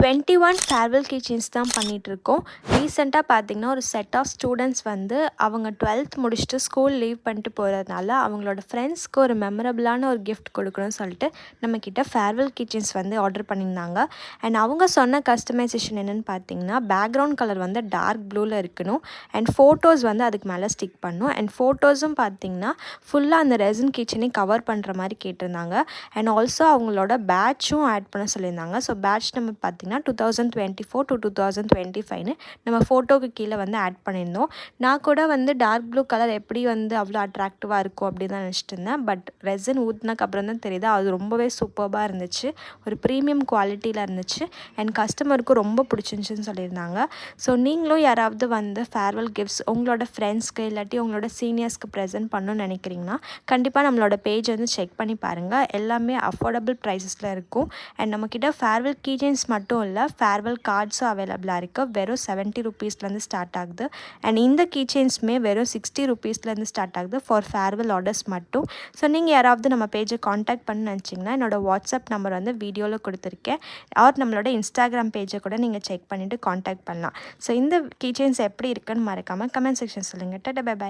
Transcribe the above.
21 farewell கீச்செயின்ஸ் தான் பண்ணிகிட்ருக்கோம். ரீசெண்டாக பார்த்திங்கன்னா ஒரு செட் ஆஃப் ஸ்டூடெண்ட்ஸ் வந்து அவங்க 12th முடிச்சுட்டு ஸ்கூல் லீவ் பண்ணிட்டு போகிறதுனால அவங்களோட ஃப்ரெண்ட்ஸ்க்கு ஒரு மெமரபிளான ஒரு கிஃப்ட் கொடுக்கணும்னு சொல்லிட்டு நம்மக்கிட்ட ஃபேர்வெல் கீச்செயின்ஸ் வந்து ஆர்டர் பண்ணியிருந்தாங்க. அண்ட் அவங்க சொன்ன கஸ்டமைசேஷன் என்னென்னு பார்த்தீங்கன்னா பேக்ரவுண்ட் கலர் வந்து டார்க் ப்ளூவில் இருக்கணும் அண்ட் ஃபோட்டோஸ் வந்து அதுக்கு மேலே ஸ்டிக் பண்ணணும். அண்ட் ஃபோட்டோஸும் பார்த்திங்கன்னா ஃபுல்லாக அந்த ரெசின் கீச்சனை கவர் பண்ணுற மாதிரி கேட்டிருந்தாங்க. அண்ட் ஆல்சோ அவங்களோட பேட்சும் ஆட் பண்ண சொல்லியிருந்தாங்க. ஸோ பேட்ச் நம்ம பார்த்திங்கன்னா 2024 to 2025ன்னு நம்ம ஃபோட்டோக்கு கீழே வந்து ஆட் பண்ணியிருந்தோம். நான் கூட வந்து டார்க் ப்ளூ கலர் எப்படி வந்து அவ்வளோ அட்ராக்டிவாக இருக்கும் அப்படின்னு தான் நினச்சிட்டு இருந்தேன். பட் ரெசின் ஊற்றினக்கு அப்புறம் தான் தெரியுது அது ரொம்பவே சூப்பராக இருந்துச்சு, ஒரு ப்ரீமியம் குவாலிட்டியில் இருந்துச்சு அண்ட் கஸ்டமருக்கும் ரொம்ப பிடிச்சிருந்துச்சின்னு சொல்லியிருந்தாங்க. ஸோ நீங்களும் யாராவது வந்து ஃபேர்வெல் கிஃப்ட்ஸ் உங்களோட ஃப்ரெண்ட்ஸ்க்கு இல்லாட்டி உங்களோட சீனியர்ஸ்க்கு ப்ரெசென்ட் பண்ணணும்னு நினைக்கிறீங்கன்னா கண்டிப்பாக நம்மளோட பேஜ் வந்து செக் பண்ணி பாருங்கள். எல்லாமே அஃபோர்டபுள் ப்ரைஸஸில் இருக்கும். அண்ட் நம்மக்கிட்ட ஃபேர்வெல் கீச்செயின்ஸ் மட்டும் இல்லை, ஃபேர்வெல் கார்ட்ஸும் அவைலபிளாக இருக்குது. வெறும் 70 ருபீஸ்லேருந்து ஸ்டார்ட் ஆகுது. அண்ட் இந்த கீச்செயின்ஸுமே வெறும் 60 ருபீஸ்லேருந்து ஸ்டார்ட் ஆகுது ஃபார் ஃபேர்வெல் ஆர்டர்ஸ் மட்டும். ஸோ நீங்கள் யாராவது நம்ம பேஜை காண்டாக்ட் பண்ண நினச்சிங்கன்னா என்னோடய வாட்ஸ்அப் நம்பர் வந்து வீடியோவில் கொடுத்துருக்கேன். ஆர் நம்மளோட இன்ஸ்டாகிராம் பேஜை கூட நீங்கள் செக் பண்ணிவிட்டு காண்டாக்ட் பண்ணலாம். ஸோ இந்த கீச்செயின்ஸ் எப்படி இருக்குன்னு மறக்காமல் கமெண்ட் செக்ஷன் சொல்லுங்கள். Tata bye bye.